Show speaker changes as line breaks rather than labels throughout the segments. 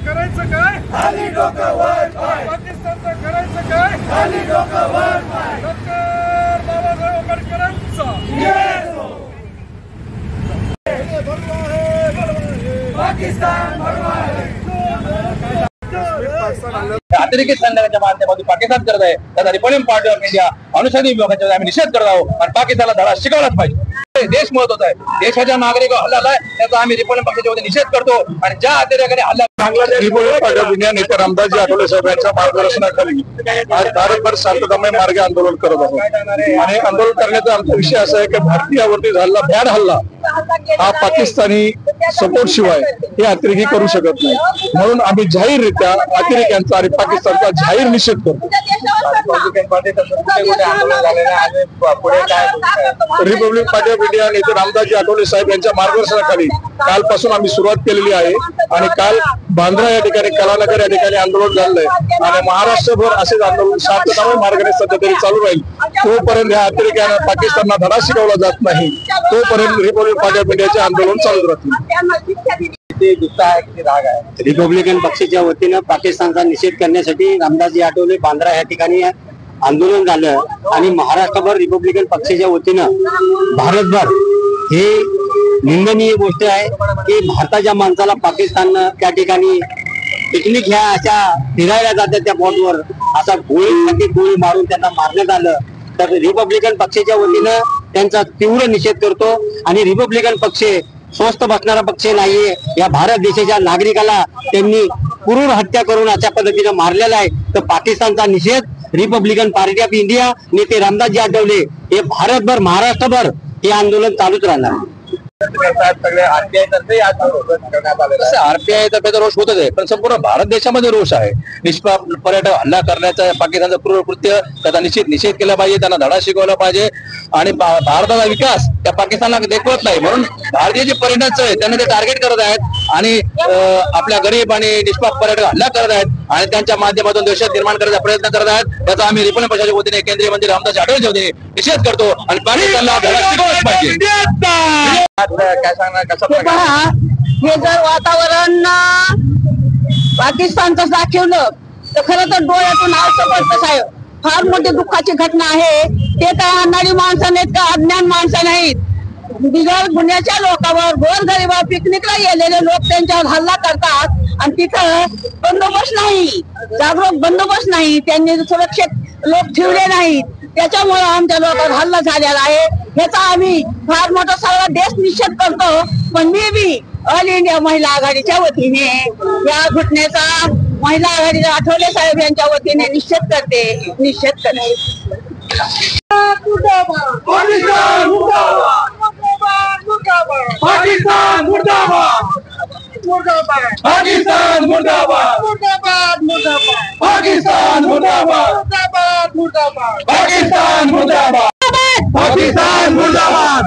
करायचं काय खाली डोकं वर पाय पाकिस्तानचं करायचं काय खाली डोकं वर पाय डॉक्टर बाबासाहेब आंबेडकरांचा पाकिस्तान
अतिरेकी सैन्याच्या माध्यमातून पाकिस्तान करत आहे त्याचा रिपब्लिकन पार्टी ऑफ इंडिया अनुषंगाने विभागाचा आम्ही निषेध करत आहोत आणि पाकिस्तानला धडा शिकवलाच पाहिजे। देश महत्वाचा आहे, देशाच्या नागरिकांवर हल्ला झालाय त्याचा आम्ही रिपब्लिकन पक्षाच्या वतीने निषेध करतो आणि ज्या अतिरेकाने हल्ला
रिपब्लिकन पार्टी ऑफ इंडिया नेते रामदासजी आठवले साहेब यांच्या मार्गदर्शनाखाली आज भारतभर शांततामय मार्गे आंदोलन करत आहोत आणि आंदोलन करण्याचा आमचा विषय असा आहे की भारतीयावरती झालेला भ्याड हल्ला हा पाकिस्तानी सपोर्ट शिवाय हे अतिरेकी करू शकत नाही, म्हणून आम्ही जाहीररित्या अतिरेक्यांचा आणि पाकिस्तानचा जाहीर निषेध करतो। रिपब्लिकन पार्टी ऑफ इंडिया नेते रामदासजी आठवले साहेब यांच्या मार्गदर्शनाखाली कालपासून आम्ही सुरुवात केलेली आहे आणि काल बांद्रा या ठिकाणी कलानगर या ठिकाणी आंदोलन झालंय आणि महाराष्ट्रभर असेच आंदोलन शांततामय मार्गाने सध्या तरी चालू राहील। तोपर्यंत या अतिरेक्यांना पाकिस्तानला धडा शिकवला जात नाही तोपर्यंत रिपब्लिकन पार्टी ऑफ इंडियाचे आंदोलन चालू राहतील।
रिपब्लिकन पक्षाच्या वतीनं पाकिस्तानचा निषेध करण्यासाठी रामदासजी आठवले बांद्रा या ठिकाणी आंदोलन झालं आणि महाराष्ट्रभर रिपब्लिकन पक्षाच्या वतीनं भारतभर हे निंदनीय गोष्ट आहे की भारताच्या माणसाला पाकिस्तान त्या ठिकाणी पिकनिक ह्या अशा फिरायला जातात त्या बोटवर असा गोळी मारून त्यांना मारण्यात आलं। तर रिपब्लिकन पक्षाच्या वतीनं त्यांचा तीव्र निषेध करतो आणि रिपब्लिकन पक्ष स्वस्थ बसणारा पक्ष नाहीये। या भारत देशाच्या नागरिकाला त्यांनी क्रूर हत्या करून अशा पद्धतीने मारलेला आहे। तर पाकिस्तानचा निषेध रिपब्लिकन पार्टी ऑफ इंडिया नेते रामदासजी आठवले हे भारतभर महाराष्ट्रभर हे आंदोलन चालूच राहणार।
आरपीआय तर्फे रोष होतच आहे पण संपूर्ण भारत देशामध्ये रोष आहे। निष्पाप पर्यटक हल्ला करण्याचा पाकिस्तानचं क्रूर कृत्य त्याचा निषेध केला पाहिजे, त्यांना धडा शिकवला पाहिजे आणि भारताचा विकास त्या पाकिस्तानला देखवत नाही म्हणून भारतीय जे पर्यटक आहेत त्यांना ते टार्गेट करत आहेत आणि आपल्या गरीब आणि निष्पाप पर्यटक हल्ला करत आहेत आणि त्यांच्या माध्यमातून दहशत निर्माण करण्याचा प्रयत्न करत आहेत। त्याचा आम्ही रिपब्लिकन पक्षाच्या वतीने केंद्रीय मंत्री रामदास आठवलेच्या वतीने निषेध करतो आणि पाकिस्तानला धडा शिकवलाच पाहिजे।
हे जर वातावरण पाकिस्तानचं दाखवलं तर खरं तर डोळ्यातून आवश्यक पडतं साहेब। फार मोठी दुःखाची घटना आहे। ते काय आणणारी माणसं नाहीत का अज्ञान माणसं नाहीत, बिगर गुन्ह्याच्या लोकांवर गोरगरिबावर पिकनिकला गेलेले लोक त्यांच्यावर हल्ला करतात आणि तिथं बंदोबस्त नाही, जागरूक बंदोबस्त नाही, त्यांनी सुरक्षित लोक ठेवले नाहीत त्याच्यामुळे आमच्या लोकांवर हल्ला झालेला आहे। ह्याचा आम्ही फार मोठा सगळा देश निषेध करतो पण मी बी ऑल इंडिया महिला आघाडीच्या वतीने या घटनेचा महिला आघाडीच्या आठवले साहेब यांच्या वतीने निषेध करते।
पाकिस्तान मुर्दाबाद पाकिस्तान मुर्दाबाद पाकिस्तान मुर्दाबाद पाकिस्तान मुर्दाबाद पाकिस्तान मुर्दाबाद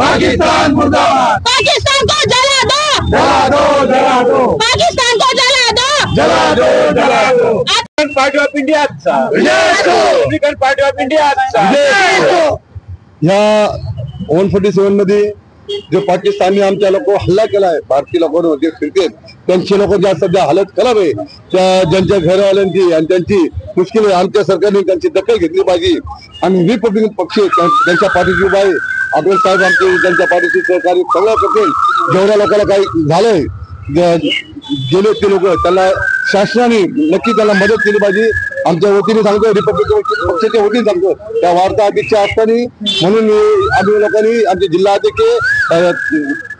पाकिस्तान मुर्दाबाद
पाकिस्तान को जला दो
जला दो
पाकिस्तान को
जला दो
party of India republican party of India या 147 मध्ये जो पाकिस्तानी आमच्या लोक हल्ला केलाय भारतीय लोकांवर जे फिरते त्यांची लोक ज्या सध्या हालत खराब आहे ज्यांच्या घरवाल्यांची आणि त्यांची मुश्किल आमच्या सरकारने त्यांची दखल घेतली पाहिजे आणि रिपब्लिकन पक्ष त्यांच्या पाठीशी उभा आहे। आठवले साहेब आमचे त्यांच्या पाठीशी सहकार्य सगळं करतील। जेवढ्या लोकांना काही झालंय गेले ते लोक त्यांना शासनाने नक्की त्यांना मदत केली पाहिजे। आमच्या वतीने सांगतो रिपब्लिकन पक्षाच्या वतीने सांगतो त्या वार्ता अध्यक्ष असताना म्हणून आम्ही लोकांनी आमचे जिल्हा अध्यक्ष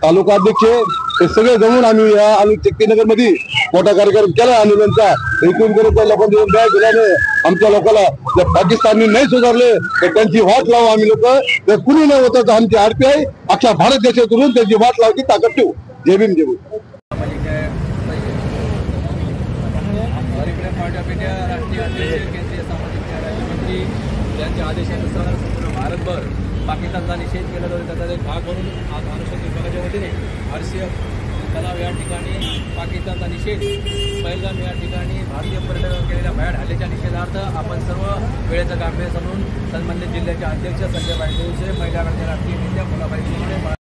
तालुका अध्यक्ष हे सगळे जमून आम्ही चक्कीनगर मध्ये मोठा कार्यक्रम केला आंदोलनचा। एकूण करून लोकांनी न्याय दिल्याने आमच्या लोकांना जर पाकिस्तानने नाही सुधारले तर त्यांची वाट लावू आम्ही लोक जर कुणी न होता तर आमची आरपीआय अख्ख्या भारत देशातून त्यांची वाट लावची ताकद ठेवू। जय भीम जय भीम.
हरिप्रेम पार्टी ऑफ इंडिया राष्ट्रीय अध्यक्ष केंद्रीय सामाजिक न्याय राज्यमंत्री यांच्या आदेशानुसार संपूर्ण भारतभर पाकिस्तानचा निषेध केला जातो. त्याचा एक भाग म्हणून आज अनुषंग विभागाच्या वतीने RCF तलाव या ठिकाणी पाकिस्तानचा निषेध, पहलगाम या ठिकाणी भारतीय पर्यटकांवर केलेल्या भयाड हल्ल्याच्या निषेधार्थ आपण सर्व वेळेचं गांभीर्य समजून संबंधित जिल्ह्याचे अध्यक्ष संजय भाई देवसे, महिला आघाडीचे राष्ट्रीय नेत्या मुलाबाई